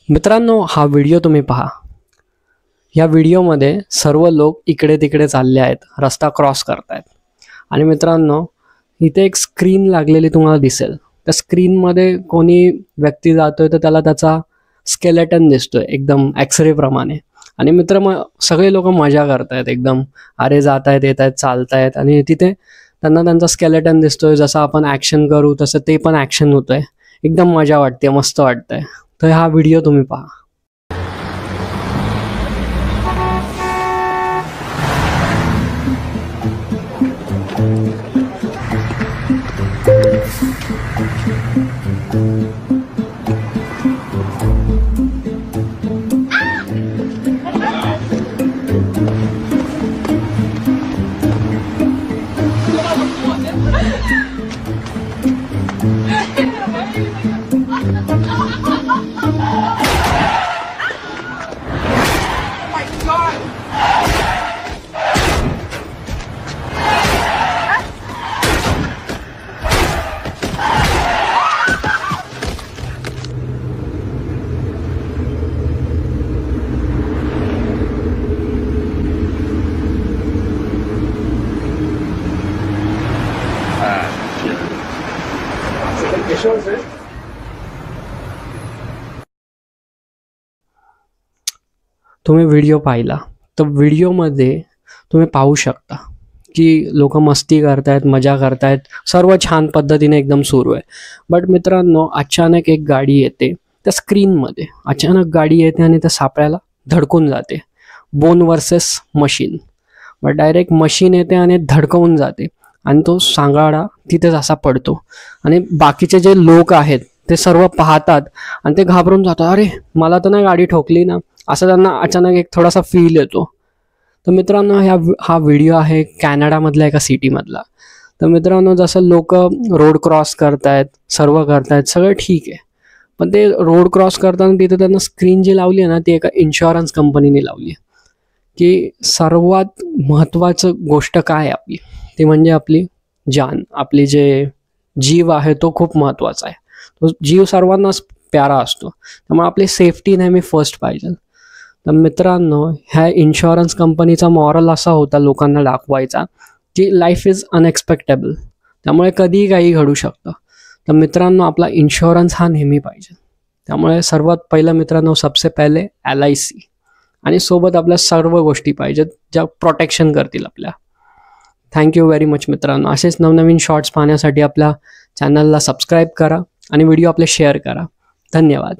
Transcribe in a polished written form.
मित्रांनो, हा व्हिडिओ तुम्ही पहा. या व्हिडिओमध्ये सर्व लोक इकडे तिकडे चालले आहेत, रस्ता क्रॉस करतायत. आणि मित्रांनो, इथे एक स्क्रीन लागलेली तुम्हाला दिसेल. त्या स्क्रीनमध्ये कोणी व्यक्ती जातोय तर त्याला त्याचा स्केलेटन दिसतोय एकदम एक्सरे प्रमाणे. आणि सगळे लोक मजा करतायत एकदम. अरे जातायत, येत आहेत, चालतायत आणि तिथे त्यांना त्यांचा स्केलेटन दिसतोय. जसं आपण ॲक्शन करू तसं ते पण ॲक्शन होतंय. एकदम मजा वाटते, मस्त वाटतंय. तर हा व्हिडिओ तुम्ही पहा. तुम्ही व्हिडिओ पाहिला तर व्हिडिओमध्ये तुम्ही पाहू शकता की लोक मस्ती करतायत, मजा करतायत, सर्व छान पद्धतीने एकदम सुरू आहे. बट मित्रांनो, अचानक एक गाडी येते त्या स्क्रीनमध्ये. अचानक गाडी येते आणि त्या सापळ्याला धडकून जाते. Bone versus machine. But direct machine येते आणि धडकवून जाते आणि तो सांगाडा तिथेच असा पडतो. आणि बाकीचे जे लोक आहेत ते सर्व पाहतात आणि ते घाबरून जातात. अरे मला तर नाही गाडी ठोकली ना, असं त्यांना अचानक एक थोडासा फील येतो. तर मित्रांनो, हा व्हिडिओ आहे कॅनडामधल्या एका सिटीमधला. तर मित्रांनो, जसं लोक रोड क्रॉस करतायत, सर्व करतायत, सगळं ठीक आहे. पण ते रोड क्रॉस करताना तिथे त्यांना स्क्रीन जी लावली आहे ना, ती एका इन्शुरन्स कंपनीने लावली आहे. की सर्वात महत्त्वाचं गोष्ट काय आहे आपली, ती म्हणजे आपली जान. आपली जे जीव आहे तो खूप महत्त्वाचा आहे. तो जीव सर्वांनाच प्यारा असतो. त्यामुळे आपली सेफ्टी नेहमी फर्स्ट पाहिजे. तर मित्रांनो, ह्या इन्शुरन्स कंपनीचा मॉरल असा होता लोकांना दाखवायचा की लाईफ इज अनएक्सपेक्टेबल. त्यामुळे कधीही काही घडू शकतं. तर मित्रांनो, आपला इन्शुरन्स हा नेहमी पाहिजे. त्यामुळे सर्वात पहिलं मित्रांनो, सबसे पहिले LIC. आणि सोबत आपल्या सर्व गोष्टी पाहिजेत ज्या प्रोटेक्शन करतील आपल्या. थँक्यू व्हेरी मच मित्रांनो. असेच नवनवीन शॉर्ट्स पाहण्यासाठी आपल्या चॅनलला सबस्क्राईब करा आणि व्हिडिओ आपले शेअर करा. धन्यवाद.